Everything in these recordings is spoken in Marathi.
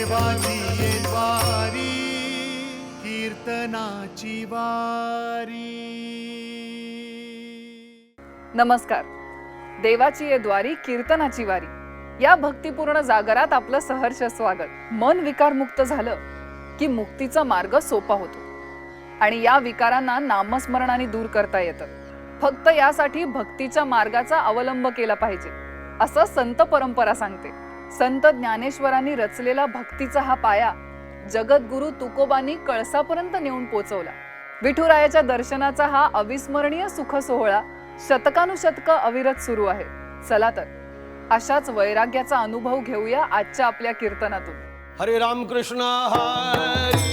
देवाची ये द्वारी कीर्तनाची वारी। नमस्कार। देवाची ये द्वारी कीर्तनाची वारी या भक्तिपूर्ण जागरात आपलं सहर्ष स्वागत। मन विकारमुक्त झालं की मुक्तीचा मार्ग सोपा होतो आणि या विकारांना नामस्मरणाने दूर करता येतं। फक्त यासाठी भक्तीच्या मार्गाचा अवलंब केला पाहिजे असं संत परंपरा सांगते। संत ज्ञानेश्वरांनी रचलेला भक्तीचा हा पाया जगद्गुरु तुकोबांनी कळसापर्यंत नेऊन पोचवला। विठुरायाच्या दर्शनाचा हा अविस्मरणीय सुख सोहळा शतकानुशतक अविरत सुरू आहे। चला तर अशाच वैराग्याचा अनुभव घेऊया आजच्या आपल्या कीर्तनातून। हरे राम कृष्ण हरी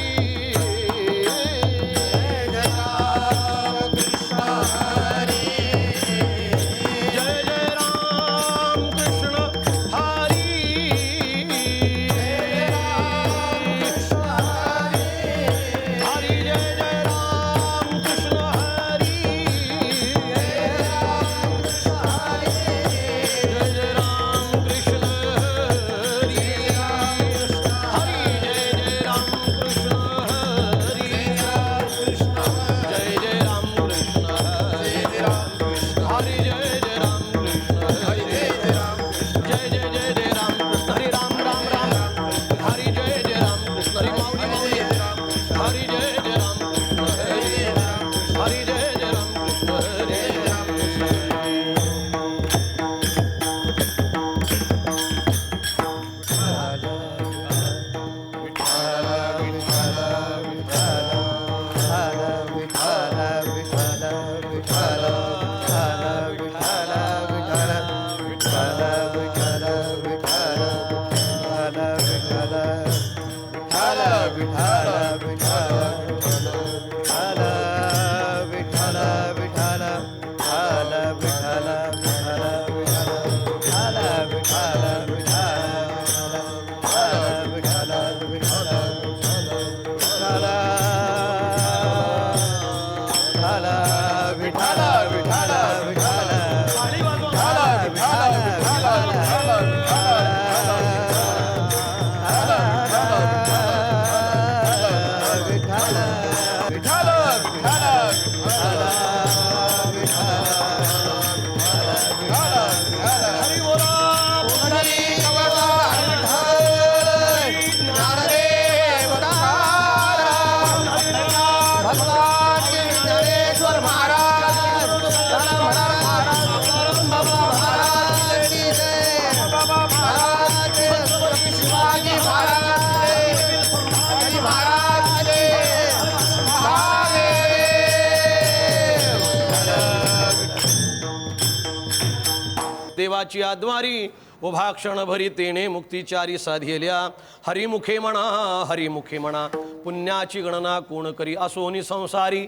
देवाची आद्वारी उभा क्षणभरी तेने मुक्तिचारी साधिल्या। हरिमुखे म्हणा हरिमुखे म्हणा पुण्याची गणना कोण करी असोनी संसारी।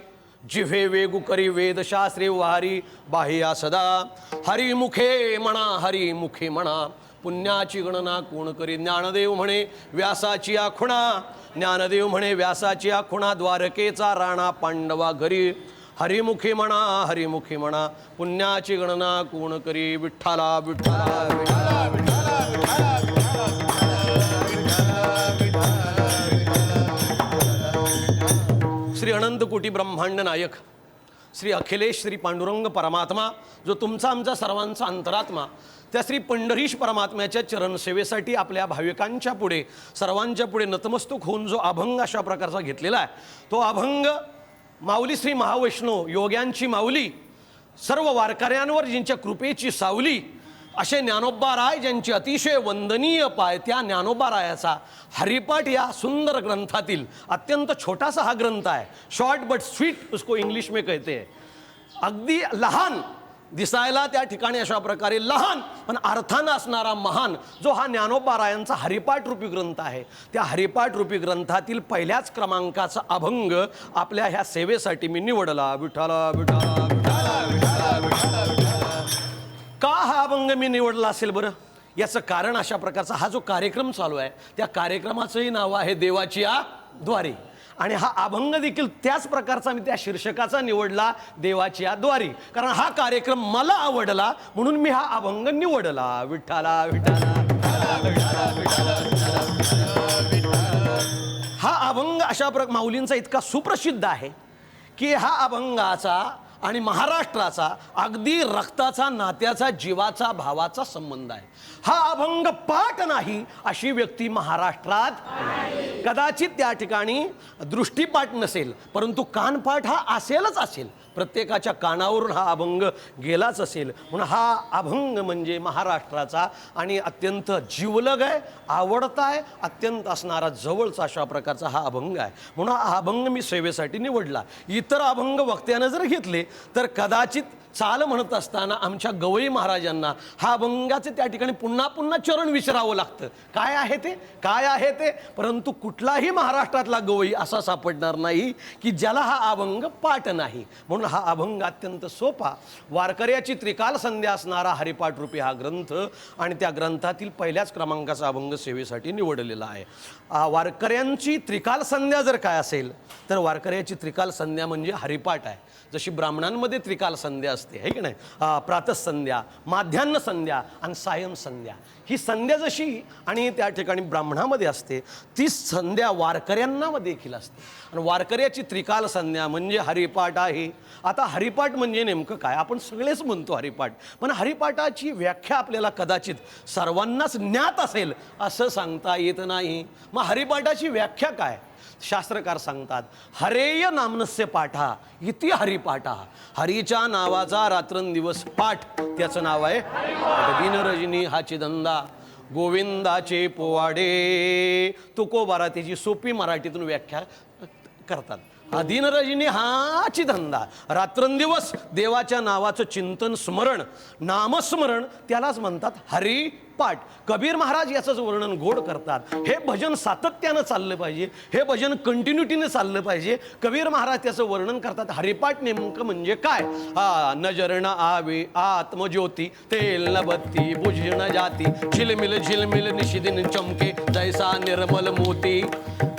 जिव्हे वेगू करी वेदशास्त्रे वारी बाह्या सदा। हरिमुखे म्हणा पुण्याची गणना कोण करी। ज्ञानदेव म्हणे व्यासाची आखुणा ज्ञानदेव म्हणे व्यासाची आखुणा द्वारकेचा राणा पांडवा घरी। हरिमुखे म्हणा पुण्याची गणना कोण करी। विठ्ठला विठ्ठला श्री अनंत कोटी ब्रह्मांड नायक श्री अखिलेश श्री पांडुरंग परमात्मा जो तुमचा आमचा सर्वांचा अंतरात्मा त्या श्री पंढरीश परमात्म्याच्या चरणसेवेसाठी आपल्या भाविकांच्या पुढे सर्वांच्या पुढे नतमस्तक होऊन जो अभंग अशा प्रकारचा घेतलेला आहे तो अभंग माऊली श्री महावैष्णव योग्यांची माऊली सर्व वारकऱ्यांवर ज्यांच्या कृपेची सावली असे ज्ञानोबा राय ज्यांची अतिशय वंदनीय पाय त्या ज्ञानोबा रायाचा हरिपाठ या सुंदर ग्रंथातील अत्यंत छोटासा हा ग्रंथ आहे। शॉर्ट बट स्वीट उसको इंग्लिश में कहते हैं। अगदी लहान दिसायला त्या ठिकाणी अशा प्रकारे लहान पण अर्थानं असणारा महान जो हा ज्ञानोबा रायांचा हरिपाठ रूपी ग्रंथ आहे त्या हरिपाठ रूपी ग्रंथातील पहिल्याच क्रमांकाचा अभंग आपल्या ह्या सेवेसाठी मी निवडला। विठ्ठला विठ्ठला विठ्ठला विठ्ठला विठ्ठला विठ्ठला। का हा अभंग मी निवडला असेल बरं याचं कारण अशा प्रकारचा हा जो कार्यक्रम चालू आहे त्या कार्यक्रमाचंही नाव आहे देवाची द्वारी आणि हा अभंग देखील त्याच प्रकारचा मी त्या शीर्षकाचा निवडला देवाची द्वारी कारण हा कार्यक्रम मला आवडला म्हणून मी हा अभंग निवडला। विठ्ठला विठ्ठला हा अभंग अशा माऊलींचा इतका सुप्रसिद्ध आहे की हा अभंगाचा आणि महाराष्ट्राचा अगदी रक्ताचा, नात्याचा, जीवाचा, भावाचा संबंध आहे. हा अभंग पाठ नाही अशी व्यक्ती महाराष्ट्रात कदाचित त्या ठिकाणी दृष्टीपाठ नसेल, परंतु कानपाठ हा असेलच असेल. प्रत्येकाच्या कानावरून हा अभंग गेलाच असेल. म्हणून हा अभंग म्हणजे महाराष्ट्राचा आणि अत्यंत जिवलग आहे, आवडता आहे, अत्यंत असणारा जवळचा अशा प्रकारचा हा अभंग आहे. म्हणून हा अभंग मी सेवेसाठी निवडला. इतर अभंग वक्त्यानं जर घेतले तर कदाचित चाल म्हणत असताना आमच्या गवई महाराजांना हा अभंगाचे त्या ठिकाणी पुन्हा पुन्हा चरण विचारावं लागतं, काय आहे ते, काय आहे ते. परंतु कुठलाही महाराष्ट्रातला गवई असा सापडणार नाही की ज्याला हा अभंग पाठ नाही. म्हणून हा अभंग अत्यंत सोपा, वारकऱ्याची त्रिकाल संध्या असणारा हरिपाठ रूपी हा ग्रंथ आणि त्या ग्रंथातील पहिल्याच क्रमांकाचा अभंग सेवेसाठी निवडलेला आहे. वारकऱ्यांची त्रिकाल संध्या जर काय असेल तर वारकऱ्याची त्रिकाल संध्या म्हणजे हरिपाठ आहे. जशी ब्राह्मणांमध्ये त्रिकाल संध्या असते आहे की नाही, प्रातःसंध्या, माध्यान्ह संध्या आणि सायं संध्या. ही संध्या जशी आणि त्या ठिकाणी ब्राह्मणामध्ये असते, ती संध्या वारकऱ्यांना देखील असते. आणि वारकऱ्याची त्रिकाल संध्या म्हणजे हरिपाठ आहे. आता हरिपाठ म्हणजे नेमकं काय, आपण सगळेच म्हणतो हरिपाठ, पण हरिपाठाची व्याख्या आपल्याला कदाचित सर्वांनाच ज्ञात असेल असं सांगता येत नाही. मग हरिपाठाची व्याख्या काय, शास्त्रकार सांगतात, हरेय नामनस्य पाठा इति हरिपाठा. हरीच्या नावाचा रात्रंदिवस पाठ, त्याचं नाव आहे दिन रजनी हाची धंदा गोविंदाचे पोवाडे. तुकोबारा त्याची सोपी मराठीतून व्याख्या करतात. दिन रजनी हाची धंदा, रात्रंदिवस देवाच्या नावाचं चिंतन, स्मरण, नामस्मरण, त्यालाच म्हणतात हरिपाठ. कबीर महाराज याचंच वर्णन गोड करतात. हे भजन सातत्यानं चाललं पाहिजे, हे भजन कंटिन्युटीने चाललं पाहिजे. कबीर महाराज त्याचं वर्णन करतात. हरिपाठ नेमकं म्हणजे काय, नजर न आवे आत्मज्योती, तेल न बत्ती बुझ न जाती, झिलमिल झिलमिल निशिदिन चमके जैसा निर्मल मोती,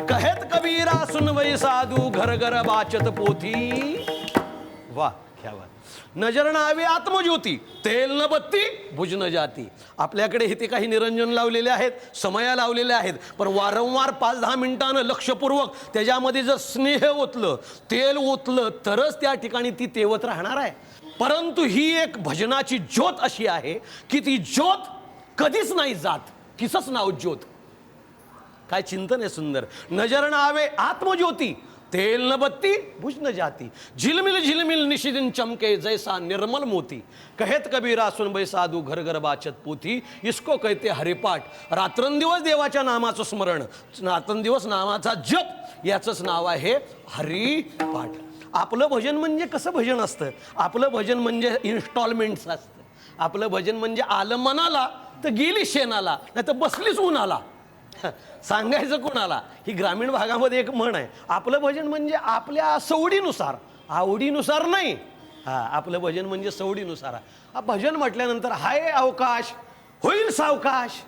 कहेत कबीरा सुनवै साधू घर घर बाचत पोथी. वाह क्या बात. नजर न आवे आत्मज्योती, तेल न बत्ती बुझ न जाती. आपल्याकडे इथे काही निरंजन लावलेले आहेत, समया लावलेले आहेत, पण वारंवार 5-10 मिनिटानं लक्षपूर्वक त्याच्यामध्ये जर स्नेह ओतलं, तेल ओतलं तरच त्या ठिकाणी ती तेवत राहणार आहे. परंतु ही एक भजनाची ज्योत अशी आहे की ती ज्योत कधीच नाही जात. किसच नाव ज्योत, काय चिंतन आहे सुंदर. नजर न आवे आत्मज्योती, तेल न बत्ती बुझ न जाती, झिलमिल झिलमिल निशिदिन चमके जैसा निर्मल मोती, कहेत कबीरा सुनबै साधू घर घर बाचत पोथी, इसको कहते हरिपाठ. रात्रंदिवस देवाच्या नामाचं स्मरण, रात्रंदिवस नामाचा जप, याचंच नाव आहे हरिपाठ. आपलं भजन म्हणजे कसं भजन असतं, आपलं भजन म्हणजे इन्स्टॉलमेंट्स असतं. आपलं भजन म्हणजे आलं मनाला तर गेली शेणाला, नाही तर बसलीच उन्हाला. सांगायचं कोणाला, ही ग्रामीण भागामध्ये एक म्हण आहे, आपलं भजन म्हणजे आपल्या सवडीनुसार, आवडीनुसार नाही. आपलं भजन म्हणजे सवडीनुसार. भजन म्हटल्यानंतर हाय अवकाश होईल सावकाश,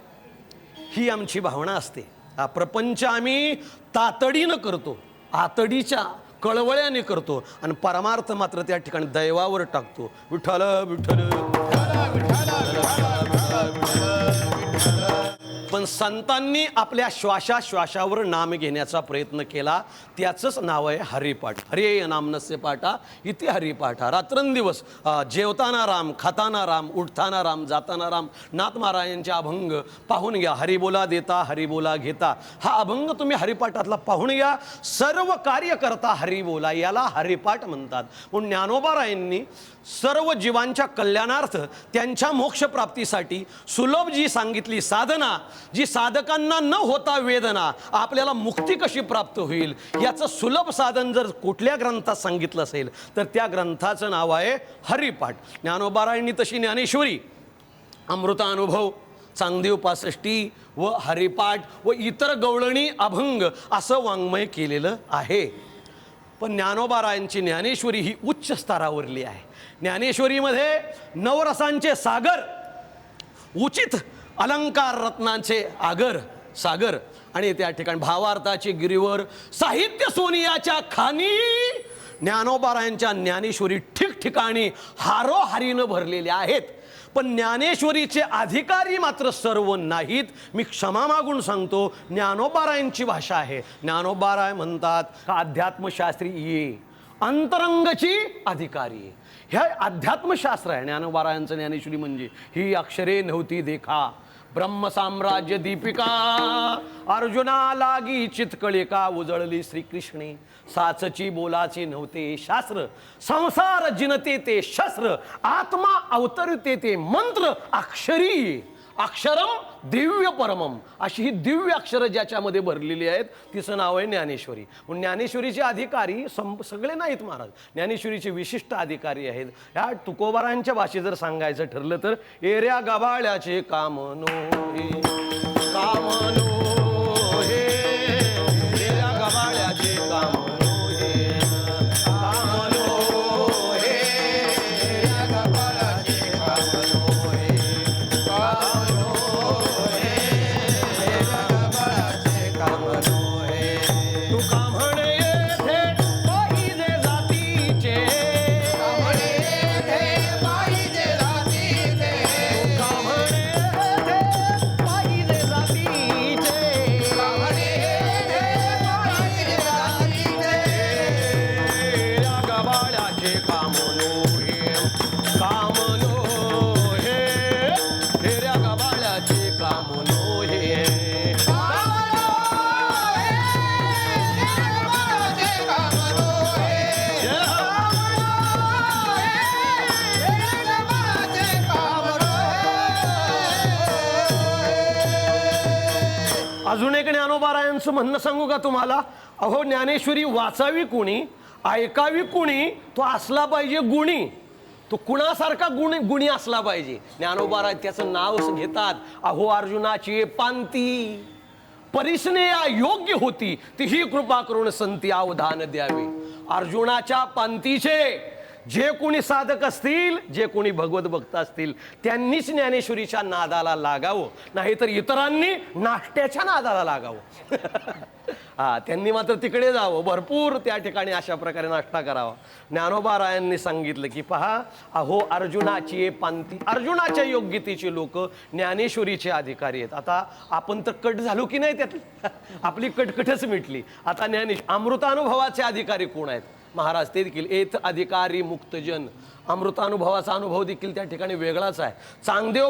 ही आमची भावना असते. प्रपंच आम्ही तातडीनं करतो, आतडीच्या कळवळ्याने करतो आणि परमार्थ मात्र त्या ठिकाणी दैवावर टाकतो. विठ्ठल विठ्ठल. पण संतांनी आपल्या श्वासाश्वासावर नाम घेण्याचा प्रयत्न केला, त्याचंच नाव आहे हरिपाठ. हरे नामनस्य पाठा इति हरिपाठा. रात्रंदिवस जेवताना राम, खाताना राम, उठताना राम, जाताना राम. नाथ महाराजांचे अभंग पाहून घ्या. हरिबोला देता हरिबोला घेता, हा अभंग तुम्ही हरिपाठातला पाहून घ्या. सर्व कार्य करता हरिबोला, याला हरिपाठ म्हणतात. म्हणून ज्ञानोबारायांनी सर्व जीवांच्या कल्याणार्थ, त्यांच्या मोक्षप्राप्तीसाठी सुलभ जी सांगितली साधना, जी साधकांना न होता वेदना, आपल्याला मुक्ती कशी प्राप्त होईल याचं सुलभ साधन जर कुठल्या ग्रंथात सांगितलं असेल तर त्या ग्रंथाचं नाव आहे हरिपाठ. ज्ञानोबारायांनी तशी ज्ञानेश्वरी, अमृतानुभव, चांगदेव 65 व हरिपाठ व इतर गवळणी अभंग असं वाङ्मय केलेलं आहे. पण ज्ञानोबारायांची ज्ञानेश्वरी ही उच्च स्तरावरली आहे. ज्ञानेश्वरीमध्ये नवरसांचे सागर, उचित अलंकार रत्नांचे आगर सागर, आणि त्या ठिकाणी भावार्थाचे गिरीवर, साहित्य सोनियाच्या खाणी. ज्ञानोबारायांच्या ज्ञानेश्वरी ठिकठिकाणी हारोहारीनं भरलेल्या आहेत. पण ज्ञानेश्वरीचे अधिकारी मात्र सर्व नाहीत. मी क्षमा मागून सांगतो, ज्ञानोबारायांची भाषा आहे. ज्ञानोबाराय म्हणतात का अध्यात्मशास्त्री ये अंतरंगची अधिकारी. ह्या अध्यात्मशास्त्र आहे ज्ञानोबारायांचं. ज्ञानेश्वरी म्हणजे ही अक्षरे नव्हती देखा, ब्रह्मसाम्राज्य दीपिका, अर्जुना लागी चितकळिका, उजळली श्रीकृष्णे, साचची बोलाची नव्हते शास्त्र, संसार जिनते ते शस्त्र, आत्मा अवतरते ते मंत्र अक्षरी, अक्षरम दिव्य परमम, अशी ही दिव्य अक्षरं ज्याच्यामध्ये भरलेली आहेत तिचं नाव आहे ज्ञानेश्वरी. म्हणून ज्ञानेश्वरीचे अधिकारी सगळे नाहीत महाराज, ज्ञानेश्वरीचे विशिष्ट अधिकारी आहेत. या तुकोबारांच्या भाषेत जर सांगायचं ठरलं तर एऱ्या गबाळ्याचे कामनो हे, कामनो हे, एऱ्या गबाळ्याचे कामनो हे, कामनो हे, एऱ्या गबाळ्याचे कामनो हे, अजून एक ज्ञानोबारायांचं म्हणणं सांगू का तुम्हाला? अहो, ज्ञानेश्वरी वाचावी कुणी, ऐकावी कुणी, तो असला पाहिजे गुणी. तो कुणासारखा गुणी असला पाहिजे. ज्ञानोबाराय त्याचं नाव घेतात. अहो अर्जुनाची पांती परिस्नेया योग्य होती, तीही कृपा करून संती अवधान द्यावे. अर्जुनाच्या पांतीचे जे कोणी साधक असतील, जे कोणी भगवत भक्त असतील, त्यांनीच ज्ञानेश्वरीच्या नादाला लागावं, नाहीतर इतरांनी नाष्ट्याच्या नादाला लागावं. हा, त्यांनी मात्र तिकडे जावं, भरपूर त्या ठिकाणी अशा प्रकारे नाश्ता करावा. ज्ञानोबारायांनी सांगितलं की पहा, अहो अर्जुनाची पांती, अर्जुनाच्या योग्यतेचे लोक ज्ञानेश्वरीचे अधिकारी आहेत. आता आपण तर कट झालो की नाही त्यात, आपली कटकटच मिटली. आता अमृतानुभवाचे अधिकारी कोण आहेत महाराज? ते देखील एथ अधिकारी मुक्तजन. अमृतानुभवाचा अनुभव देखील त्या ठिकाणी वेगळाच आहे. चांगदेव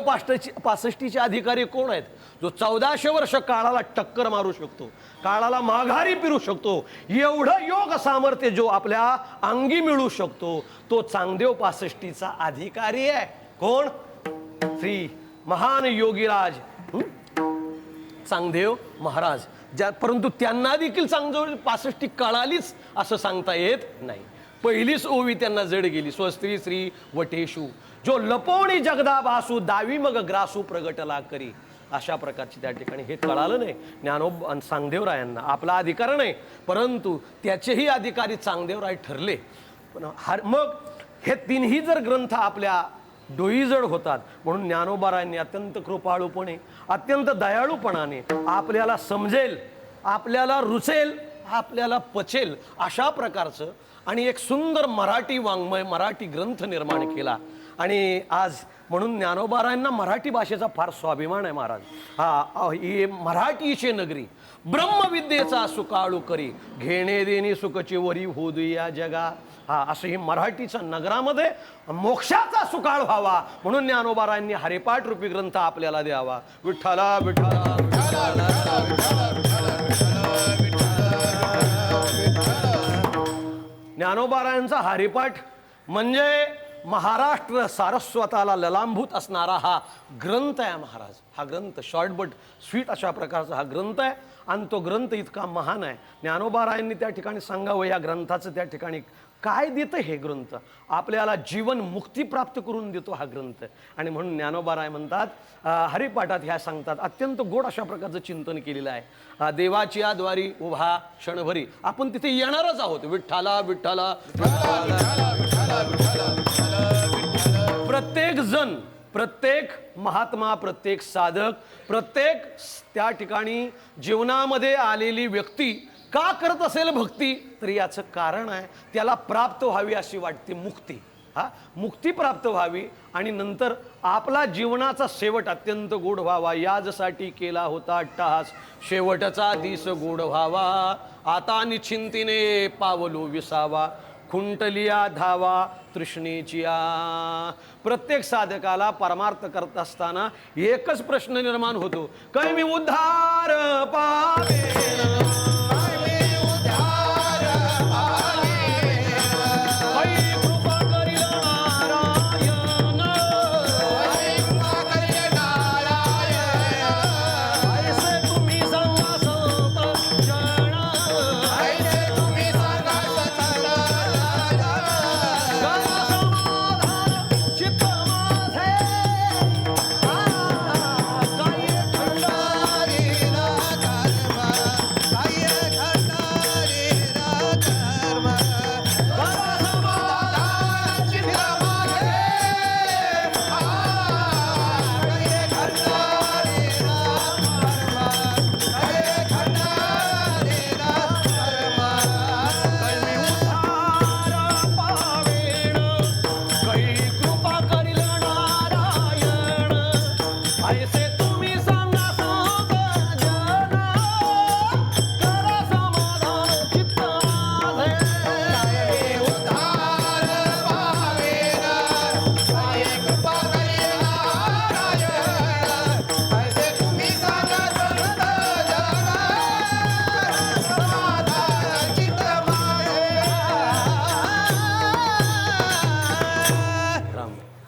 65चे अधिकारी कोण आहेत? जो 1400 वर्ष काळाला टक्कर मारू शकतो, काळाला माघारी फिरू शकतो, एवढं योग सामर्थ्य जो आपल्या अंगी मिळू शकतो, तो चांगदेव 65चा अधिकारी आहे. कोण? श्री महान योगीराज चांगदेव महाराज. परंतु त्यांना देखील चांगदेव 65 कळालीच असं सांगता येत नाही. पहिलीच ओवी त्यांना जड गेली. स्वस्त्री श्री वटेशू, जो लपवणी जगदा भासू, दावी मग ग्रासू प्रगटला करी. अशा प्रकारची त्या ठिकाणी हे कळालं नाही चांगदेवरायांना. आपला अधिकार नाही, परंतु त्याचेही अधिकारी चांगदेवराय ठरले. पण मग हे तिन्ही जर ग्रंथ आपल्या डोईजड होतात, म्हणून ज्ञानोबारायांनी अत्यंत कृपाळूपणे, अत्यंत दयाळूपणाने आपल्याला समजेल, आपल्याला रुचेल, आपल्याला पचेल अशा प्रकारचं आणि एक सुंदर मराठी वाङ्मय, मराठी ग्रंथ निर्माण केला. आणि आज म्हणून ज्ञानोबारायांना मराठी भाषेचा फार स्वाभिमान आहे महाराज. ही मराठीचे नगरी, ब्रह्मविद्येचा सुकाळू करी, घेणे देणे सुखची वरी होऊ या जगा. असं ही मराठीच्या नगरामध्ये मोक्षाचा सुकाळ व्हावा, म्हणून ज्ञानोबारायांनी हरिपाठ रूपी ग्रंथ आपल्याला द्यावा. विठ्ठला विठ्ठला ज्ञानोबारायांचा हरिपाठ म्हणजे महाराष्ट्र सारस्वताला ललांभूत असणारा हा ग्रंथ आहे महाराज. हा ग्रंथ शॉर्ट बट स्वीट अशा प्रकारचा हा ग्रंथ आहे आणि तो ग्रंथ इतका महान आहे. ज्ञानोबारायांनी त्या ठिकाणी सांगावं या ग्रंथाचं त्या ठिकाणी काय देतं हे ग्रंथ? आपल्याला जीवन मुक्ती प्राप्त करून देतो हा ग्रंथ. आणि म्हणून ज्ञानोबाराय म्हणतात हरिपाठात ह्या सांगतात, अत्यंत गोड अशा प्रकारचं चिंतन केलेलं आहे. देवाची या द्वारी उभा क्षणभरी, आपण तिथे येणारच आहोत. विठ्ठला विठ्ठला प्रत्येक जण, प्रत्येक महात्मा, प्रत्येक साधक, प्रत्येक त्या ठिकाणी जीवनामध्ये आलेली व्यक्ती का करत असेल भक्ती, तर याचं कारण आहे त्याला प्राप्त व्हावी अशी वाटते मुक्ती. हा मुक्ती प्राप्त व्हावी आणि नंतर आपला जीवनाचा शेवट अत्यंत गोड व्हावा यासाठी केला होता अट्टहास. शेवटचा दिस गोड व्हावा आता निश्चिंतीने पावलो विसावा. खुंटलिया धावा तृष्णेची प्रत्येक साधकाला परमार्थ करत असताना एकच प्रश्न निर्माण होतो, काय मी उद्धार पावेन.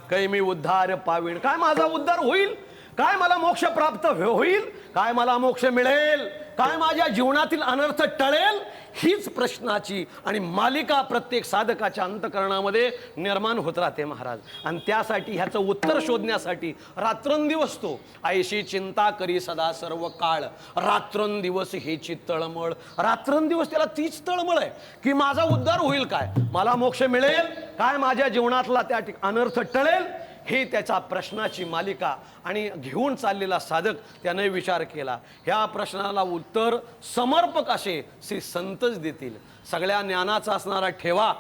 काही मी उद्धार पावीण, काय माझा उद्धार होईल, काय मला मोक्ष प्राप्त होईल, काय मला मोक्ष मिळेल, काय माझ्या जीवनातील अनर्थ टळेल, हीच प्रश्नाची आणि मालिका प्रत्येक साधकाच्या अंतःकरणामध्ये निर्माण होत राहते महाराज. आणि त्यासाठी ह्याचं उत्तर शोधण्यासाठी रात्रंदिवस तो आयशी चिंता करी सदा सर्व काळ. रात्रंदिवस हेची तळमळ, रात्रंदिवस त्याला तीच तळमळ आहे की माझा उद्धार होईल काय, मला मोक्ष मिळेल काय, माझ्या जीवनातला त्या अनर्थ टळेल, हे त्याच्या प्रश्नाची मालिका. आणि घेऊन चाललेला साधक त्याने विचार केला, ह्या प्रश्नाला उत्तर समर्पक असे श्री संतच देतील. सगळ्या ज्ञानाचा असणारा ठेवा,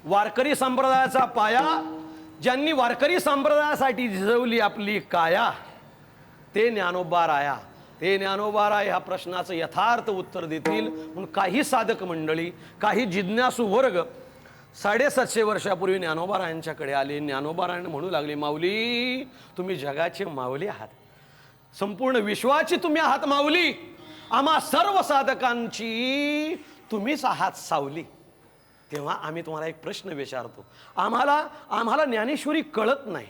वारकरी संप्रदायाचा पाया, ज्यांनी वारकरी संप्रदायासाठी झिजवली आपली काया, ते ज्ञानोबा राया. ते ज्ञानोबा राय ह्या प्रश्नाचं यथार्थ उत्तर देतील. म्हणून काही साधक मंडळी, काही जिज्ञासू वर्ग 750 वर्षापूर्वी ज्ञानोबारायांच्याकडे आले. ज्ञानोबारायण म्हणू लागले, माऊली तुम्ही जगाचे माऊली आहात, संपूर्ण विश्वाची तुम्ही आहात माऊली, आम्हा सर्व साधकांची तुम्हीच आहात सावली. तेव्हा आम्ही तुम्हाला एक प्रश्न विचारतो, आम्हाला ज्ञानेश्वरी कळत नाही,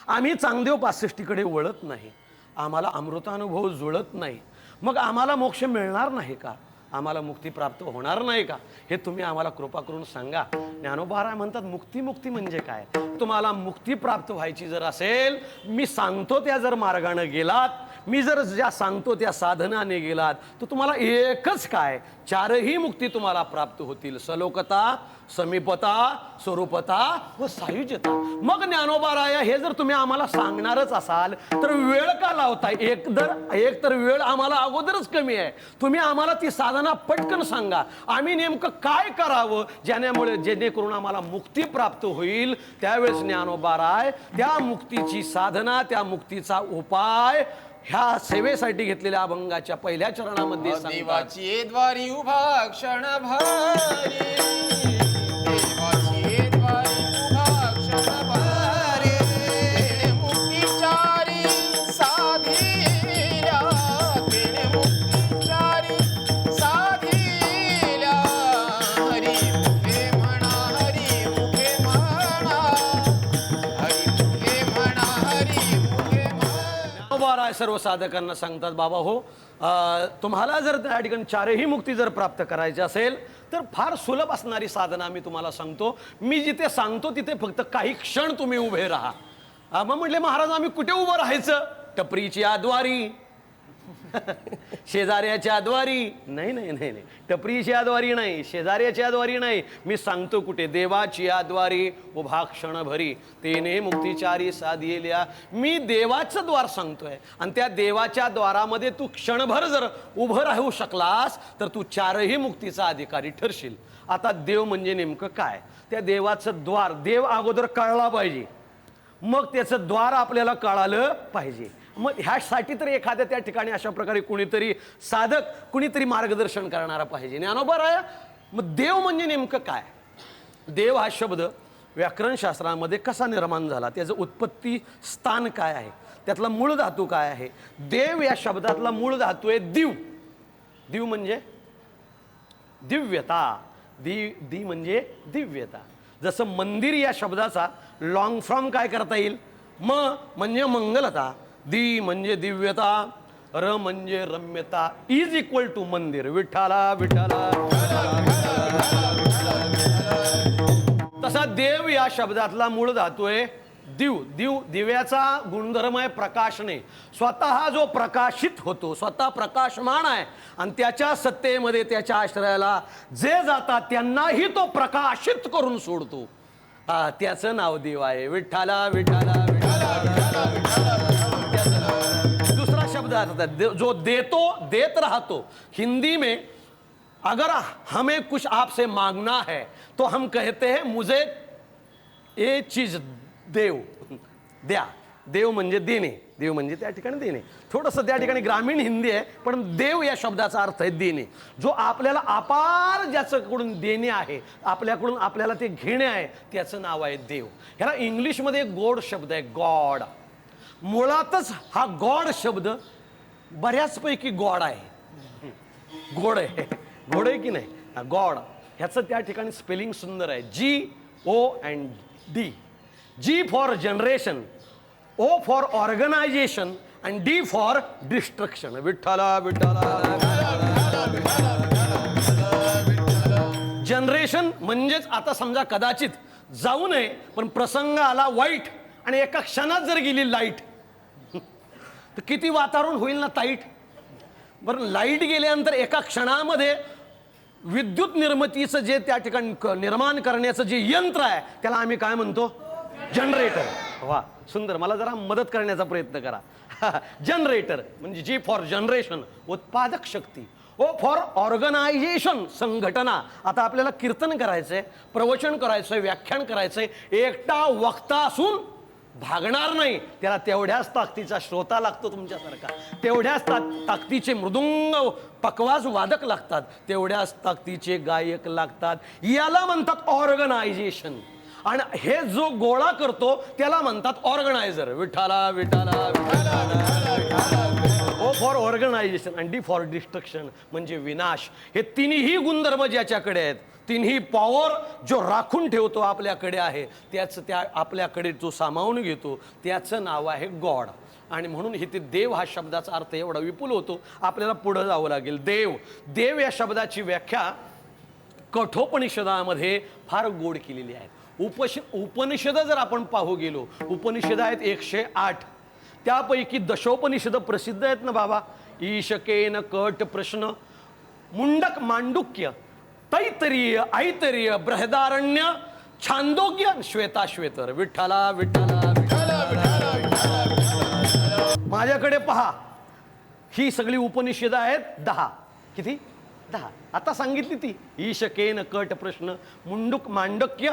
आम्ही चांगदेव पासष्टीकडे वळत नाही, आम्हाला अमृतानुभव जुळत नाही, मग आम्हाला मोक्ष मिळणार नाही का, आम्हाला मुक्ती प्राप्त होणार नाही का, हे तुम्ही आम्हाला कृपा करून सांगा. ज्ञानोबा म्हणतात, मुक्ती म्हणजे काय, तुम्हाला मुक्ती प्राप्त व्हायची जर असेल, मी सांगतो त्या जर मार्गाने गेलात, मी जर ज्या सांगतो त्या साधनाने गेलात, तर तुम्हाला एकच काय, चारही मुक्ती तुम्हाला प्राप्त होतील. सलोकता, समीपता, स्वरूपता व सायुज्यता. मग ज्ञानोबा राया हे जर तुम्ही आम्हाला सांगणारच असाल तर वेळ का लावताय, एक तर वेळ आम्हाला अगोदरच कमी आहे, तुम्ही आम्हाला ती साधना पटकन सांगा, आम्ही नेमकं काय करावं जेणेकरून आम्हाला मुक्ती प्राप्त होईल. त्यावेळेस ज्ञानोबा राय त्या मुक्तीची साधना, त्या मुक्तीचा उपाय ह्या सेवेसाठी घेतलेल्या अभंगाच्या पहिल्या चरणामध्ये सांगतात. देवाची द्वारी उभा क्षण भारी, देवाची द्वारी उभा क्षण भारी, मुक्तीचारी साधिल्या, तेने मुक्तीचारी साधिल्या. हरी मुखे म्हणा, हरी मुखे म्हणा, हरी मुखे म्हणा, हरी मुखे म्हणा. राय सर्व साधकांना सांगतात, बाबा हो, तुम्हाला जर त्या ठिकाणी चारही मुक्ती जर प्राप्त करायची असेल तर फार सुलभ असणारी साधना मी तुम्हाला सांगतो. मी जिथे सांगतो तिथे फक्त काही क्षण तुम्ही उभे राहा. मग म्हटले, महाराज आम्ही कुठे उभं राहायचं, टपरीची आद्वारी, शेजाऱ्याच्या द्वारी नाही नाही नाही नाही, टपरीच्या द्वारी नाही, शेजाऱ्याच्या द्वारी नाही. मी सांगतो कुठे, देवाची द्वारी उभा क्षणभरी तेने मुक्तिचारी साधिल्या. मी देवाचं द्वार सांगतोय आणि त्या देवाच्या द्वारामध्ये तू क्षणभर जर उभं राहू शकलास तर तू चारही मुक्तीचा अधिकारी ठरशील. आता देव म्हणजे नेमकं काय, त्या देवाचं द्वार देव अगोदर कळला पाहिजे, मग त्याचं द्वार आपल्याला कळालं पाहिजे. मग ह्यासाठी तर एखाद्या त्या ठिकाणी अशा प्रकारे कुणीतरी साधक, कुणीतरी मार्गदर्शन करणारा पाहिजे. ज्ञानोबा राया, मग देव म्हणजे नेमकं काय? देव हा शब्द व्याकरणशास्त्रामध्ये कसा निर्माण झाला, त्याचं उत्पत्ती स्थान काय आहे, त्यातला मूळ धातू काय आहे? देव या शब्दातला मूळ धातू आहे दिव. दिव म्हणजे दिव्यता, दी म्हणजे दिव्यता. जसं मंदिर या शब्दाचा लॉंग फ्रॉम काय करता येईल? म म्हणजे मंगलता, दी म्हणजे दिव्यता, र म्हणजे रम्यता, इज इक्वल टू मंदिर. विठ्ठला विठ्ठला. तसा देव या शब्दातला मूळ धातू आहे दिव. दिव्याचा गुणधर्म आहे प्रकाशने. स्वतः जो प्रकाशित होतो, स्वतः प्रकाशमान आहे आणि त्याच्या सत्तेमध्ये त्याच्या आश्रयाला जे जातात त्यांनाही तो प्रकाशित करून सोडतो. त्याचं नाव देव आहे. विठ्ठला विठ्ठला विठ्ठला. दुसरा शब्द आता जो देतो, देत राहतो. हिंदी में अगर हमें कुछ आपसे मांगना है तो हम कहते हैं मुझे ये चीज देव, द्या. देव म्हणजे देणे, देव म्हणजे त्या ठिकाणी देणे. थोडंसं त्या ठिकाणी ग्रामीण हिंदी आहे, पण देव या शब्दाचा अर्थ आहे देणे. जो आपल्याला अपार ज्याच्याकडून देणे आहे, आपल्याकडून आपल्याला ते घेणे आहे, त्याचं नाव आहे देव. ह्याला इंग्लिशमध्ये एक गोड शब्द आहे गॉड. मुळातच हा गॉड शब्द बऱ्याचपैकी गॉड आहे, गोड आहे, गोड आहे की नाही गॉड. ह्याचं त्या ठिकाणी स्पेलिंग सुंदर आहे, GOD. G for generation, O for organisation आणि D for destruction. Vitthala Vitthala. Generation म्हणजेच आता समजा कदाचित जाऊ नये पण प्रसंग आला वाईट आणि एका क्षणात जर गेली लाईट तर किती वातावरण होईल ना ताईट. बरं, लाईट गेल्यानंतर एका क्षणामध्ये विद्युत निर्मितीचं जे त्या ठिकाणी निर्माण करण्याचं जे यंत्र आहे त्याला आम्ही काय म्हणतो? जनरेटर. वा, सुंदर. मला जरा मदत करण्याचा प्रयत्न करा. जनरेटर म्हणजे जी फॉर जनरेशन, उत्पादक शक्ती. ओ फॉर ऑर्गनायझेशन, संघटना. आता आपल्याला कीर्तन करायचंय, प्रवचन करायचंय, व्याख्यान करायचंय. एकटा वक्ता असून भागणार नाही, त्याला तेवढ्याच ताकदीचा श्रोता लागतो तुमच्यासारखा, तेवढ्याच ताकदीचे मृदुंग पकवाज वादक लागतात, तेवढ्याच ताकदीचे गायक लागतात. याला म्हणतात ऑर्गनायझेशन. आणि हे जो गोळा करतो त्याला म्हणतात ऑर्गनायझर. विठ्ठला विठ्ठला. ओ फॉर ऑर्गनायझेशन आणि डी फॉर डिस्ट्रक्शन म्हणजे विनाश. हे तिन्ही गुणधर्म ज्याच्याकडे आहेत, तिन्ही पॉवर जो राखून ठेवतो आपल्याकडे आहे, त्याचं त्या आपल्याकडे जो सामावून घेतो त्याचं नाव आहे गॉड. आणि म्हणून इथे देव हा शब्दाचा अर्थ एवढा विपुल होतो, आपल्याला पुढे जावं लागेल. देव या शब्दाची व्याख्या कठोपनिषदामध्ये फार गोड केलेली आहे. उपनिषद जर आपण पाहू गेलो, उपनिषद आहेत 108. त्यापैकी दशोपनिषद प्रसिद्ध आहेत ना बाबा. ईशकेन कट प्रश्न, मुंडक मांडुक्य, तैतरीय, ऐतरीय, बृहदारण्य, छांदोग्य, श्वेताश्वेतर. विठ्ठला विठ्ठला विठ्ठला. माझ्याकडे पहा, ही सगळी उपनिषद आहेत 10. किती? 10. आता सांगितली ती ईशकेन कट प्रश्न, मुंडुक मांडक्य,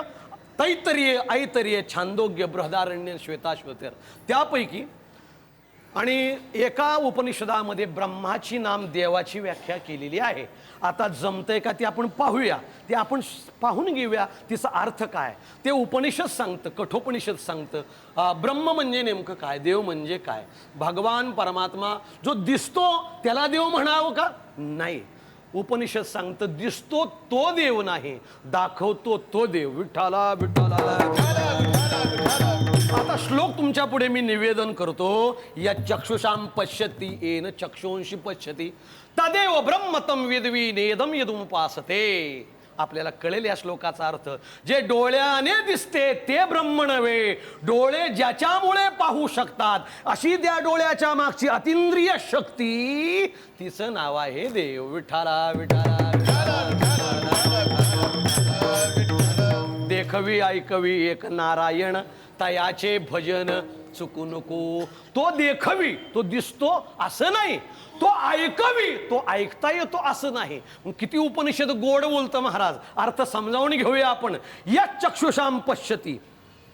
तैतरीय, ऐतरीय, छांदोग्य, बृहदारण्य, श्वेताश्वेतर. त्यापैकी आणि एका उपनिषदामध्ये ब्रह्माची नाम देवाची व्याख्या केलेली आहे. आता जमतंय का ते आपण पाहूया, ते आपण पाहून घेऊया तिचा अर्थ काय. ते उपनिषद सांगतं, कठोपनिषद सांगतं ब्रह्म म्हणजे नेमकं काय, देव म्हणजे काय. भगवान परमात्मा जो दिसतो त्याला देव म्हणावं का? नाही. उपनिषद सांगतं दिसतो तो देव नाही, दाखवतो तो देव. विठ्ठला विठ्ठला. आता श्लोक तुमच्या पुढे मी निवेदन करतो. या चक्षुषाम पश्यती येन चक्षुंशी पश्यती तदेव ब्रह्मतम विद्वी नेदम यदुमुपासते. आपल्याला कळेल या श्लोकाचा अर्थ. जे डोळ्याने दिसते ते ब्रह्म नव्हे, डोळे ज्याच्यामुळे पाहू शकतात अशी त्या डोळ्याच्या मागची अतिंद्रिय शक्ती, तिचं नाव आहे देव. विठ्ठला विठ्ठला देखवी ऐकवी एक नारायण, तयाचे भजन चुकू नको. तो देखवी, तो दिसतो असं नाही, तो ऐकवी, तो ऐकता येतो असं नाही. किती उपनिषद गोड बोलतं महाराज. अर्थ समजावून घेऊया आपण. या चक्षुषाम पश्यती,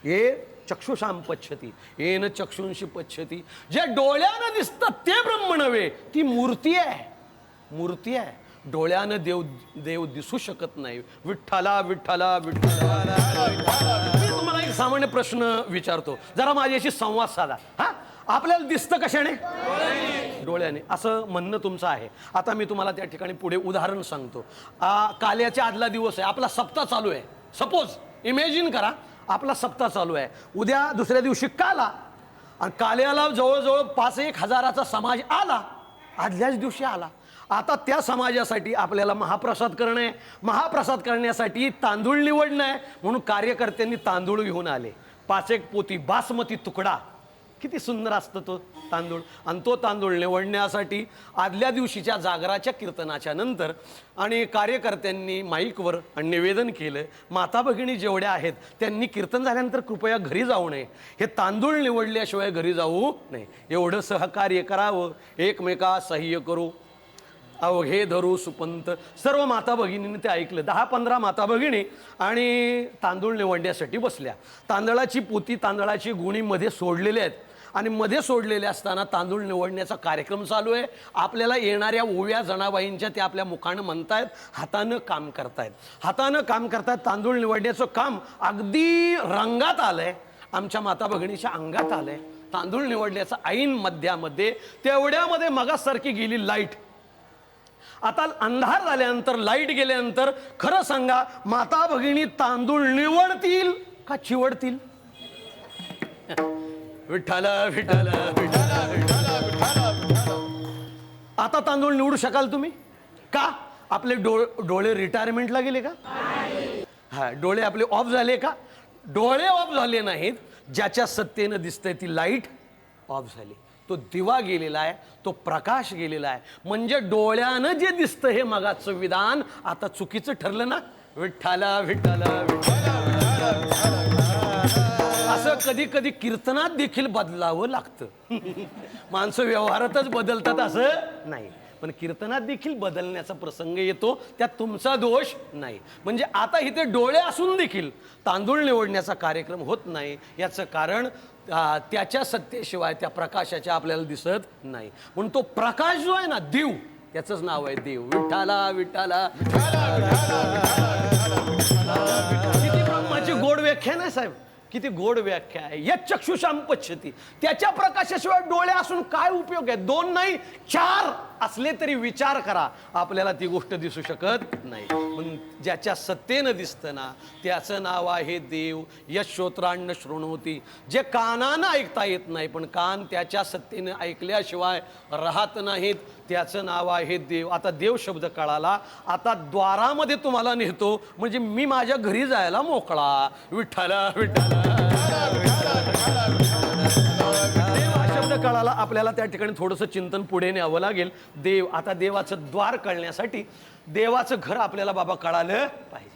हे चक्षुषाम पश्यती येन चक्षुंशी पश्यती. जे डोळ्यानं दिसतं ते ब्रह्म नव्हे, ती मूर्ती आहे. मूर्ती आहे. डोळ्यानं देव दिसू शकत नाही. विठ्ठला विठ्ठला विठ्ठला. मी तुम्हाला एक सामान्य प्रश्न विचारतो, जरा माझ्याशी संवाद साधा. हा, आपल्याला दिसतं कशाने? डोळ्याने, असं म्हणणं तुमचं आहे. आता मी तुम्हाला त्या ठिकाणी पुढे उदाहरण सांगतो. काल्याच्या आदला दिवस आहे, आपला सप्ताह चालू आहे. सपोज इमॅजिन करा, आपला सप्ताह चालू आहे. उद्या दुसऱ्या दिवशी काला, आणि काल्याला जवळजवळ 5-1 हजाराचा समाज आला, आदल्याच दिवशी आला. आता त्या समाजासाठी आपल्याला महाप्रसाद करणं आहे. महाप्रसाद करण्यासाठी तांदूळ निवडणं आहे. म्हणून कार्यकर्त्यांनी तांदूळ घेऊन आले. 5-1 पोती बासमती तुकडा. किती सुंदर असतं तो तांदूळ. आणि तो तांदूळ निवडण्यासाठी आदल्या दिवशीच्या जागराच्या कीर्तनाच्या नंतर आणि कार्यकर्त्यांनी माईकवर निवेदन केलं, माता भगिनी जेवढ्या आहेत त्यांनी कीर्तन झाल्यानंतर कृपया घरी जाऊ नये, हे तांदूळ निवडल्याशिवाय घरी जाऊ नये, एवढं सहकार्य करावं, एकमेका सह्य करू अवघे धरू सुपंत. सर्व माता भगिनींनी ते ऐकलं. 10-15 माता भगिनी आणि तांदूळ निवडण्यासाठी बसल्या. तांदळाची पोती, तांदळाची गुणी मध्ये सोडलेले आहेत, आणि मध्ये सोडलेले असताना तांदूळ निवडण्याचा कार्यक्रम चालू आहे. आपल्याला येणाऱ्या ओव्या जनाबाईंच्या त्या आपल्या मुखानं म्हणतायत, हातानं काम करतायत. हातानं काम करतायत. तांदूळ निवडण्याचं काम अगदी रंगात आलंय, आमच्या माता भगिनीच्या अंगात आलंय. तांदूळ निवडण्याचा ऐन मध्यामध्ये, तेवढ्यामध्ये मगासारखी गेली लाईट. आता अंधार झाल्यानंतर, लाईट गेल्यानंतर खरं सांगा, माता भगिनी तांदूळ निवडतील का चिवडतील? विठ्ठला विठ्ठला विठ्ठला विठ्ठला. आता तांदूळ निवडू शकाल तुम्ही का? आपले डोळे रिटायरमेंटला गेले का? हा, डोळे आपले ऑफ झाले का? डोळे ऑफ झाले नाहीत. ज्याच्या सत्तेनं दिसतंय ती लाईट ऑफ झाली, तो दिवा गेलेला आहे, तो प्रकाश गेलेला आहे. म्हणजे डोळ्यानं जे दिसतं हे मगाचं विधान आता चुकीचं ठरलं ना. विठ्ठला विठ्ठला विठ्ठला. असं कधी कधी कीर्तनात देखील बदलावं लागतं. माणसं व्यवहारातच बदलतात असं नाही, पण कीर्तनात देखील बदलण्याचा प्रसंग येतो, त्यात तुमचा दोष नाही. म्हणजे आता इथे डोळे असून देखील तांदूळ निवडण्याचा कार्यक्रम होत नाही. याचं कारण त्याच्या सत्तेशिवाय, त्या प्रकाशाच्या आपल्याला दिसत नाही. म्हणून तो प्रकाश जो आहे ना, देव, त्याचंच नाव आहे देव. विठ्ठला विठ्ठला. किती ब्रह्माची गोड व्याख्या नाही साहेब, किती गोड व्याख्या आहे. या चक्षुषाम पश्यती, त्याच्या प्रकाशाशिवाय डोळे असून काय उपयोग आहे? 2 नाही 4 असले तरी विचार करा, आपल्याला ती गोष्ट दिसू शकत नाही. पण ज्याच्या सत्तेनं दिसतं ना, त्याचं नाव आहे देव. यश्रोत्रान्न शृणोती, जे कानानं ऐकता येत नाही पण कान त्याच्या सत्तेनं ऐकल्याशिवाय राहत नाहीत, त्याचं नाव आहे देव. आता देव शब्द कळाला. आता द्वारामध्ये तुम्हाला नेतो, म्हणजे मी माझ्या घरी जायला मोकळा. विठ्ठला विठ्ठला. देव हा शब्द कळाला. आपल्याला त्या ठिकाणी थोडंसं चिंतन पुढे न्यावं लागेल. देव, आता देवाचं द्वार कळण्यासाठी देवाचं घर आपल्याला बाबा कळालं पाहिजे.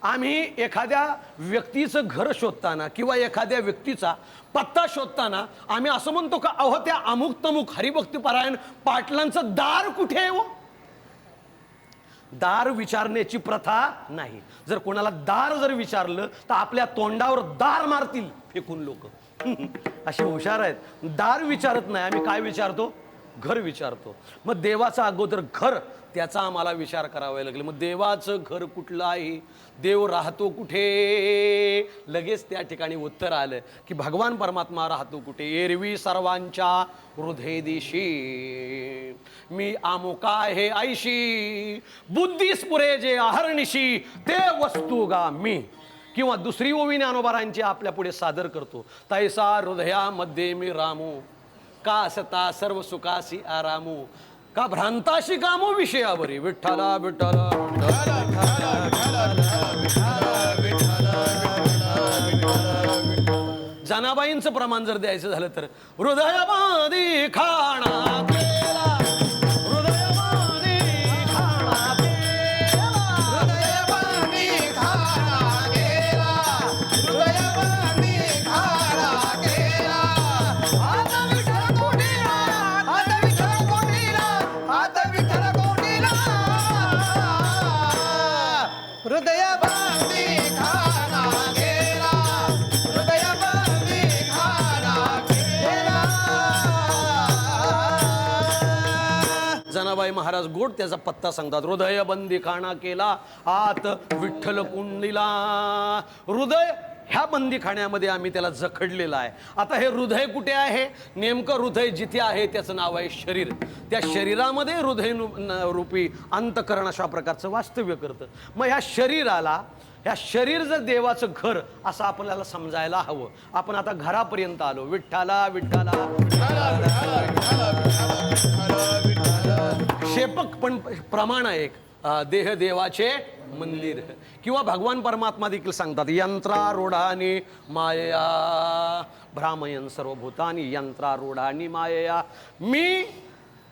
आम्ही एखाद्या व्यक्तीचं घर शोधताना किंवा एखाद्या व्यक्तीचा पत्ता शोधताना आम्ही असं म्हणतो का, अहो त्या अमुक तमुक हरिभक्तीपरायण पाटलांचं दार कुठे आहे? हो, दार विचारण्याची प्रथा नाही. जर कोणाला दार जर विचारलं तर आपल्या तोंडावर दार मारतील फेकून लोक. असे हुशार आहेत. दार विचारत नाही, आम्ही काय विचारतो? घर विचारतो. मग देवाचा अगोदर घर, त्याचा आम्हाला विचार करावा लागेल. मग देवाचं घर कुठलं आहे? देव राहतो कुठे? लगेच त्या ठिकाणी उत्तर आलं की भगवान परमात्मा राहतो कुठे? एरवी सर्वांच्या हृदयदिशी मी आमुका आहे ऐशी, बुद्धीस पुरे जे अहर्निशी ते वस्तू गा मी. किंवा दुसरी ओवी ज्ञानोबारांची आपल्या पुढे सादर करतो, तैसा हृदयामध्ये मी रामू, का असता सर्व सुखासी आरामू, का भ्रांताशी कामो विषयावरी. विठ्ठला विठ्ठला विठ्ठला. जनाबाईंचं प्रमाण जर द्यायचं झालं तर हृदयामध्ये खाणा केला, हृदयामध्ये खाणा केला, हृदयपाणी खाणा गेला, हृदयपाणी खाणा गेला. आता विठ्ठल कोटीला, आता विठ्ठल कोटीला, आता विठ्ठल कोटीला. हृदयपाणी खाणा गेला, हृदयपाणी खाणा गेला. जनाबाई महाराज गोड त्याचा पत्ता सांगतात. हृदयबंदी खाणा केला, आत विठ्ठल कुंडीला. हृदय ह्या बंदीखाण्यामध्ये आम्ही त्याला जखडलेला आहे. आता हे हृदय कुठे आहे? नेमकं हृदय जिथे आहे त्याचं नाव आहे शरीर. त्या शरीरामध्ये हृदय रूपी अंतकरण अशा प्रकारचं वास्तव्य करतं. मग ह्या शरीराला, ह्या शरीर जर देवाचं घर असं आपल्याला समजायला हवं. आपण आता घरापर्यंत आलो. विठ्ठला विठ्ठला शेपक पण प्रमाण आहे एक, देह देवाचे मंदिर. किंवा भगवान परमात्मा देखील सांगतात यंत्रारूढानी मायया भ्रामयन सर्वभूतानी यंत्रारूढानी मायया. मी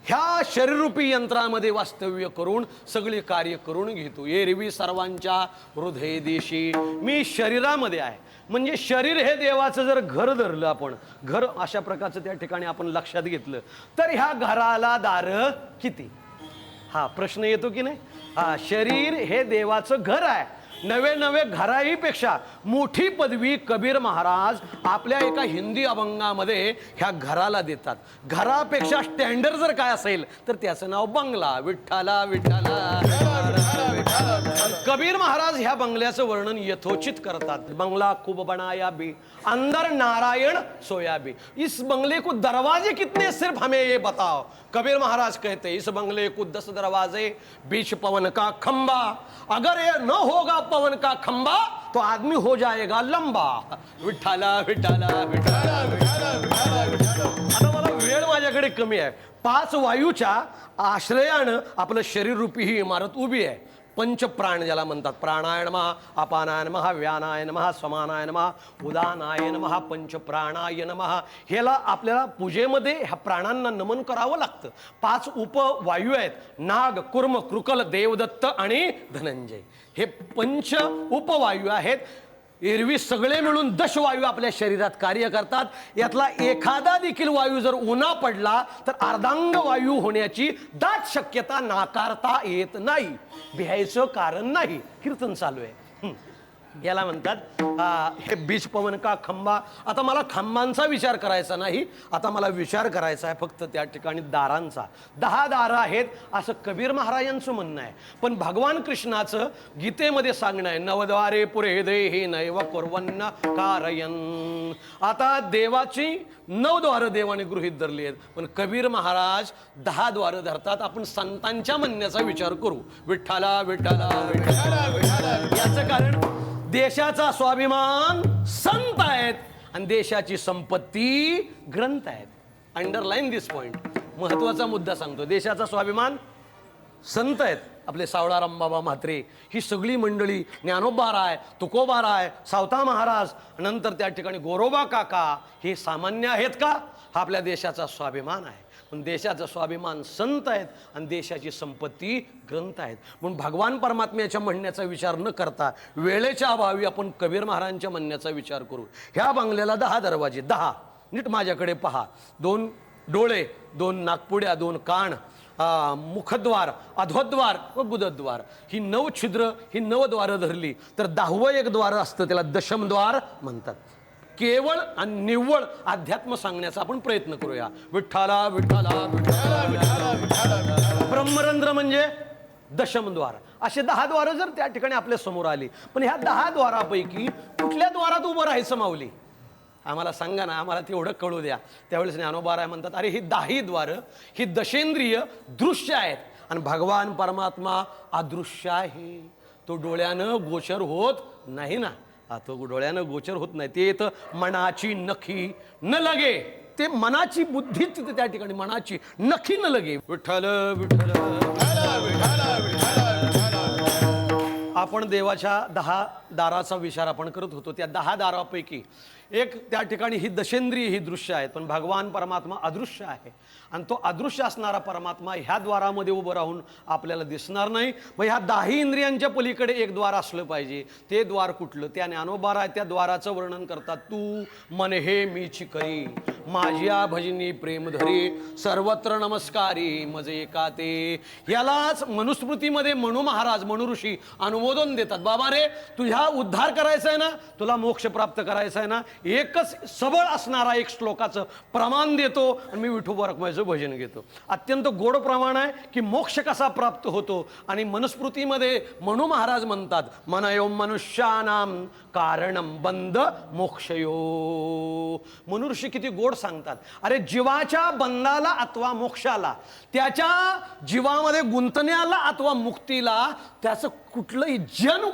ह्या शरीररूपी यंत्रामध्ये वास्तव्य करून सगळे कार्य करून घेतो. एरवी सर्वांच्या हृदय देशी. मी शरीरामध्ये आहे. म्हणजे शरीर हे देवाचं जर घर धरलं आपण, घर अशा प्रकारचं त्या ठिकाणी आपण लक्षात घेतलं तर ह्या घराला दार किती? हा प्रश्न येतो की नाही? हा, शरीर हे देवाचं घर आहे. नवे नवे घराहीपेक्षा मोठी पदवी कबीर महाराज आपल्या एका हिंदी अभंगामध्ये ह्या घराला देतात. घरापेक्षा स्टँडर्ड जर काय असेल तर त्याचं नाव बंगला. विठ्ठला विठ्ठला. कबीर महाराज ह्या बंगल्याचं वर्णन यथोचित करतात. बंगला खूब बनाया भी, अंदर नारायण सोया भी. इस बंगले को दरवाजे कितने सिर्फ हमें ये बताओ. कबीर महाराज कहते इस बंगले को 10 दरवाजे, बीच पवन का खंबा. अगर ये न होगा पवन का खंबा तो आदमी हो जाएगा लंबा. विठ्ठला विठ्ठला विठ्ठला. आता मला वेळ माझ्याकडे कमी आहे. 5 वायूच्या आश्रयानं आपलं शरीर रूपी ही इमारत उभी आहे. पंचप्राण ज्याला म्हणतात. प्राणाय नमः, अपानाय नमः, व्यानाय नमः, समानाय नमः, उदानाय नमः, पंचप्राणाय नमः. ह्याला आपल्याला पूजेमध्ये ह्या प्राणांना नमन करावं लागतं. 5 उपवायू आहेत. नाग, कुर्म, कृकल, देवदत्त आणि धनंजय. हे पंच उपवायू आहेत. एरवी सगळे मिळून 10 वायू आपल्या शरीरात कार्य करतात. यातला एखादा देखील वायू जर उन्हा पडला तर अर्धांग वायू होण्याची दाट शक्यता नाकारता येत नाही. भ्यायचं कारण नाही. कीर्तन चालू आहे. याला म्हणतात हे बीज पवन का खंबा. आता मला खांबांचा विचार करायचा नाही. आता मला विचार करायचा आहे फक्त त्या ठिकाणी दारांचा. 10 दारं आहेत असं कबीर महाराजांचं म्हणणं आहे. पण भगवान कृष्णाचं गीतेमध्ये सांगणं आहे नवद्वारे पुरे देहि नैव कुर्वन्न कारयन. आता देवाची 9 द्वारं देवाने गृहीत धरली आहेत. पण कबीर महाराज 10 द्वारं धरतात. आपण संतांच्या म्हणण्याचा विचार करू. विठ्ठला विठ्ठला विठ्ठला. याचं कारण देशाचा स्वाभिमान संत आहेत आणि देशाची संपत्ती ग्रंथ आहेत. अंडरलाईन दिस पॉइंट. महत्वाचा मुद्दा सांगतो. देशाचा स्वाभिमान संत आहेत. आपले सावळा रामबाबा म्हात्रे ही सगळी मंडळी, ज्ञानोबाराय, तुकोबाराय, सावता महाराज, नंतर त्या ठिकाणी गोरोबा काका, हे सामान्य आहेत का? हा आपल्या देशाचा स्वाभिमान आहे. पण देशाचा स्वाभिमान संत आहेत आणि देशाची संपत्ती ग्रंथ आहेत. म्हणून भगवान परमात्म्याच्या म्हणण्याचा विचार न करता वेळेच्या अभावी आपण कबीर महाराजांच्या म्हणण्याचा विचार करू. ह्या बंगल्याला 10 दरवाजे. 10 नीट माझ्याकडे पहा. 2 डोळे, 2 नाकपुड्या, 2 कान, मुखद्वार, अधोद्वार व गुदद्वार. ही 9 छिद्र, ही 9 द्वारं धरली तर 10वं एक द्वार असतं त्याला दशमद्वार म्हणतात. केवळ आणि निव्वळ अध्यात्म सांगण्याचा आपण प्रयत्न करूया. विठ्ठला विठ्ठला विठ्ठला. ब्रह्मरंध्र म्हणजे दशमद्वार. असे 10 द्वारं जर त्या ठिकाणी आपल्या समोर आली, पण ह्या 10 द्वारापैकी कुठल्या द्वारात उभं राहायचं माऊली? आम्हाला सांगा ना, आम्हाला तेवढं कळू द्या. त्यावेळेस ज्ञानोबाराय म्हणतात अरे ही 10 द्वारं ही दशेंद्रिय दृश्य आहेत आणि भगवान परमात्मा अदृश्य आहे. तो डोळ्यानं गोचर होत नाही ना. तो डोळ्यानं गोचर होत नाही. ते येतं मनाची नखी न लगे. ते मनाची बुद्धी तिथे त्या ठिकाणी मनाची नखी न लगे. विठ्ठल विठ्ठल. आपण देवाच्या 10 दाराचा विचार आपण करत होतो. त्या 10 दारापैकी एक त्या ठिकाणी ही दशेंद्रिय ही दृश्य आहेत, पण भगवान परमात्मा अदृश्य आहे आणि तो अदृश्य असणारा परमात्मा ह्या द्वारामध्ये उभं राहून आपल्याला दिसणार नाही. मग ह्या 10 इंद्रियांच्या पलीकडे एक द्वार असलं पाहिजे. ते द्वार कुठलं? त्या ज्ञानोबा आहे त्या द्वाराचं वर्णन करतात. तू मन हे मीची करी माझ्या भजनी प्रेम धरी सर्वत्र नमस्कारी मजे एका ते. यालाच मनुस्मृतीमध्ये म्हणू महाराज म्हणू ऋषी अनुमोदन देतात. बाबा रे तुझ्या उद्धार करायचा आहे ना, तुला मोक्ष प्राप्त करायचा आहे ना, एकच सबळ असणारा एक श्लोकाचं प्रमाण देतो आणि मी विठोबा रखुमाईचं भजन घेतो. अत्यंत गोड प्रमाण आहे की मोक्ष कसा प्राप्त होतो. आणि मनुस्मृतीमध्ये म्हणू महाराज म्हणतात मनयो मनुष्यानाम कारणम बंध मोक्षयो. मनुष्य किती गोड सांगतात. अरे जीवाच्या बंधाला अथवा मोक्षाला, त्याच्या जीवामध्ये गुंतण्याला अथवा मुक्तीला त्याचं कुठलंही जन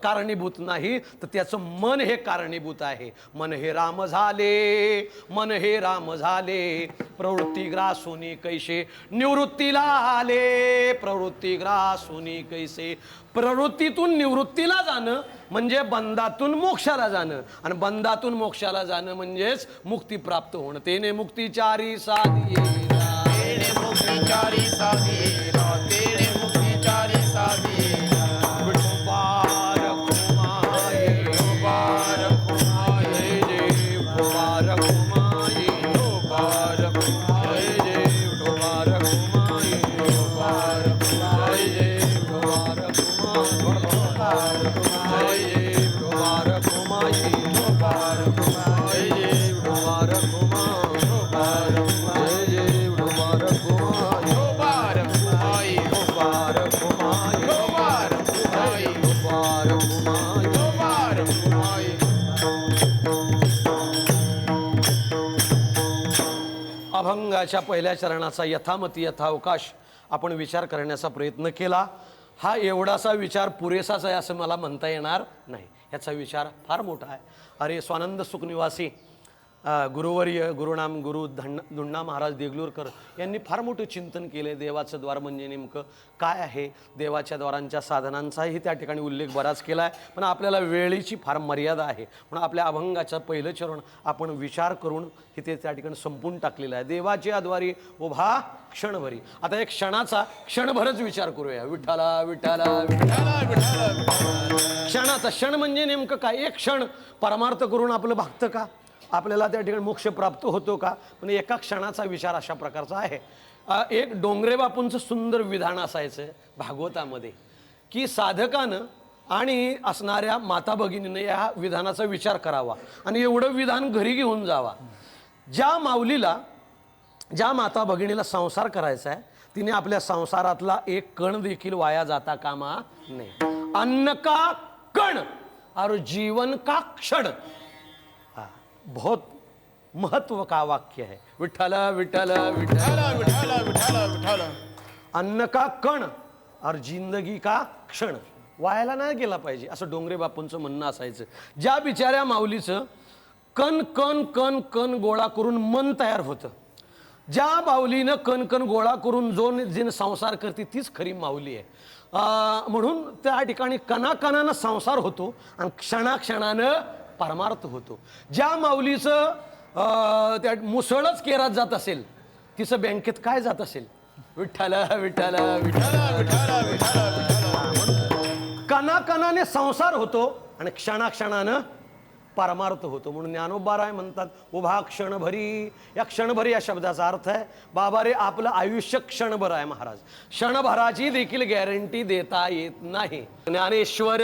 कारणीभूत नाही, तर त्याचं मन हे कारणीभूत आहे. मन हे राम झाले, मन हे राम झाले, प्रवृत्ती ग्रासोनी कैसे निवृत्तीला आले, प्रवृत्ती ग्रासोनी कैसे. प्रवृत्तीतून निवृत्तीला जाणं म्हणजे बंधातून मोक्षाला जाणं, आणि बंधातून मोक्षाला जाणं म्हणजेच मुक्ती प्राप्त होणं. तेने मुक्तीचारी साधियेला, तेने मुक्तिचारी साधियेला, तेने मुक्तिचारी साधियेला. विठोबा रखुमाई, विठोबा रखुमाई, विठोबा रखुमाई, विठोबा रखुमाई, विठोबा रखुमाई, विठोबा रखुमाई, विठोबा रखुमाई, विठोबा रखुमाई, विठोबा रखुमाई, विठोबा रखुमाई, विठोबा रखुमाई, विठोबा रखुमाई, विठोबा रखुमाई, विठोबा रखुमाई, विठोबा रखुमाई, विठोबा रखुमाई. विठोबा रखुमाई. अभंगाच्या पहिल्या चरणाचा यथामती यथावकाश आपण विचार करण्याचा प्रयत्न केला. हा एवढासा विचार पुरेसाच आहे असं मला म्हणता येणार नाही. याचा विचार फार मोठा आहे. अरे स्वानंद सुखनिवासी गुरुवर्य गुरुनाम गुरु धुण्णा महाराज देगलूरकर यांनी फार मोठं चिंतन केले. देवाचं द्वार म्हणजे नेमकं काय आहे, देवाच्या द्वारांच्या साधनांचाही त्या ठिकाणी उल्लेख बराच केला आहे. पण आपल्याला वेळेची फार मर्यादा आहे, म्हणून आपल्या अभंगाचं पहिलं चरण आपण विचार करून इथे त्या ठिकाणी संपून टाकलेलं आहे. देवाच्या द्वारी उभा क्षणभरी. आता एक क्षणाचा क्षणभरच विचार करूया. विठ्ठला विठ्ठला विठ्ठला. क्षणाचा क्षण म्हणजे नेमकं काय? एक क्षण परमार्थ करून आपलं भागतं का? आपल्याला त्या ठिकाणी मोक्ष प्राप्त होतो का? पण एका क्षणाचा विचार अशा प्रकारचा आहे. एक डोंगरे बापूंचं सुंदर विधान असायचं भागवतामध्ये की साधकानं आणि असणाऱ्या माता भगिनीनं या विधानाचा विचार करावा आणि एवढं विधान घरी घेऊन जावा. ज्या माऊलीला, ज्या माता भगिनीला संसार करायचा आहे तिने आपल्या संसारातला एक कण देखील वाया जाता कामा नये. अन्न का कण और जीवन का क्षण. बहुत महत्व का वाक्य है. विठ्ठल विठ्ठल विठ्ठल विठ्ठल विठ्ठल विठ्ठल. अन्न का कण और जिंदगी का क्षण. वायाला नाही गेला पाहिजे असं डोंगरे बापूंचं म्हणणं असायचं. ज्या बिचाऱ्या माऊलीचं कण कण कण कण गोळा करून मन तयार होतं, ज्या माऊलीनं कण कण गोळा करून जो जिन संसार करते तीच खरी माऊली आहे. म्हणून त्या ठिकाणी कणाकणानं संसार होतो आणि क्षणाक्षणानं परमार्थ होतो. ज्या माऊलीचं त्या मुसळच केरात जात असेल तिचं बँकेत काय जात असेल? विठ्ठल विठ्ठल विठ्ठल विठ्ठल विठ्ठल विठ्ठल. कणाकणाने संसार होतो आणि क्षणाक्षणानं परमार्थ होतो. म्हणून ज्ञानोबाराय म्हणतात उभा क्षणभरी. या क्षणभरी या शब्दाचा अर्थ आहे बाबा रे आपलं आयुष्य क्षणभर आहे महाराज. क्षणभराची देखील गॅरंटी देता येत नाही. ज्ञानेश्वर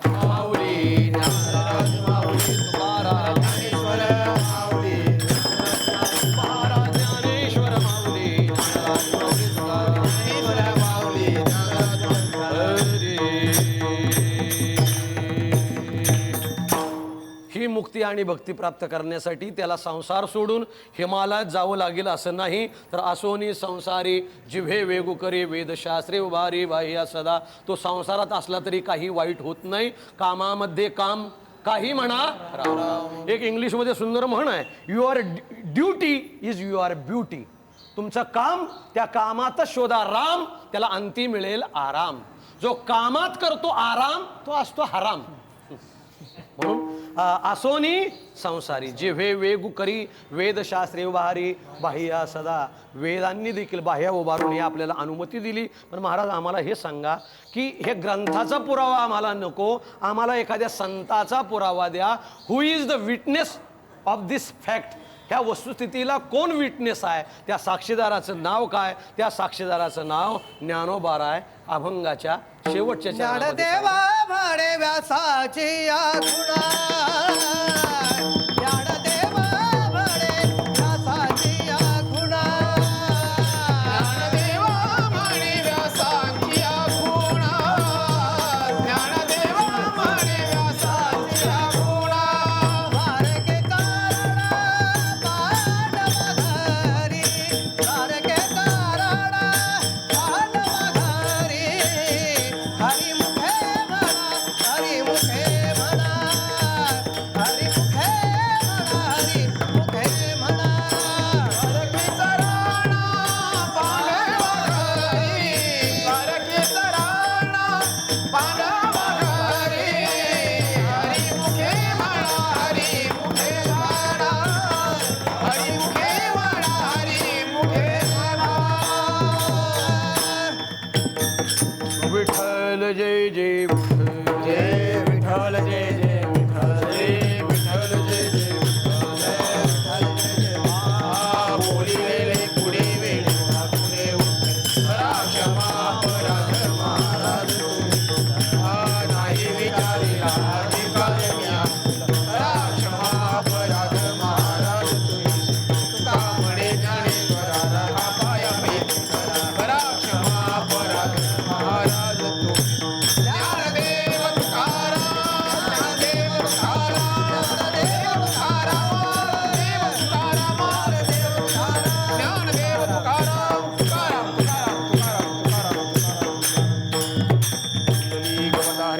माऊली, ज्ञानराज माऊली तुकाराम, ज्ञानेश्वर माऊली, महाराज ज्ञानेश्वर माऊली, ज्ञानराज माऊली तुकाराम. ज्ञानेश्वर माऊली, ज्ञानराज माऊली. ही मुक्ती आणि भक्ती प्राप्त करण्यासाठी त्याला संसार सोडून हिमालयात जावं लागेल असं नाही. तर असोनी संसारी जिव्हे वेगू करे वेदशास्त्रे उभारी बाह्या सदा. तो संसारात असला तरी काही वाईट होत नाही. कामामध्ये काम काही म्हणा राम. एक इंग्लिशमध्ये सुंदर म्हण आहे, your duty is your beauty. तुमचं काम त्या कामातच शोधा राम, त्याला अंती मिळेल आराम. जो कामात करतो आराम तो असतो हराम. म्हणून आसोनी संसारी जिव्हे वेगू करी वेदशास्त्रे उभारी बाह्या सदा वेदांनी देखील बाह्य उभारून हे आपल्याला अनुमती दिली. पण महाराज आम्हाला हे सांगा की हे ग्रंथाचा पुरावा आम्हाला नको, आम्हाला एखाद्या संताचा पुरावा द्या. Who is the witness of this fact? ह्या वस्तुस्थितीला कोण विटनेस आहे? त्या साक्षीदाराचं नाव काय? त्या साक्षीदाराचं नाव ज्ञानोबाराय अभंगाच्या शेवटच्या चरणामध्ये ज्ञानदेवा म्हणे व्यासाची आखुणा, ज्ञानदेवा म्हणे व्यासाची आखुणा, ज्ञानदेवा म्हणे व्यासाची आखुणा, ज्ञानदेवा म्हणे व्यासाची आखुणा. तारके कारणा पांडवा घरी, तारके कारणा पांडवा घरी, हरिमुखे म्हणा, हरिमुखे म्हणा, हरिमुखे म्हणा, हरिमुखे म्हणा. तारकेचा राणा पांडवा घरी, तारकेचा राणा पांडवा घरी, हरिमुखे म्हणा, हरिमुखे म्हणा, हरिमुखे म्हणा, हरिमुखे म्हणा. विठ्ठल जय जय विठ्ठल जय विठ्ठल जय जय विठ्ठल जय विठ्ठल जय जय विठ्ठल. बोलिलेले पुढे वेळे पुढे करा क्षमा अपराध महाराज तुम्ही. नाही विचारिला अधिकार म्या, करा क्षमा अपराध महाराज तुम्ही. तुका म्हणे ज्ञानेश्वरा हा पाया प्रीती करा क्षमा अपराध महाराज तुम्ही. ज्ञानदेव तुकाराम, ज्ञानदेव तुकाराम, ज्ञानदेव तुकाराम, देव तुकाराम, देव तुकाराम, ज्ञानदेव तुकाराम, तुकाराम, तुकाराम, तुकाराम, तुकाराम.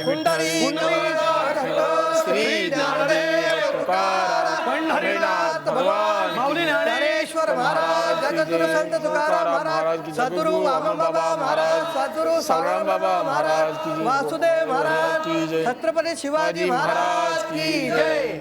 कुंडली श्री ज्ञानदेव तुकाराम पंढरीनाथ भगवान माऊली ज्ञानेश्वर महाराज, जगद्गुरु संत तुकाराम महाराज, सद्गुरु वामनबाबा महाराज, सद्गुरु सावळबाबा महाराज, वासुदेव महाराज, छत्रपती शिवाजी महाराज की जय.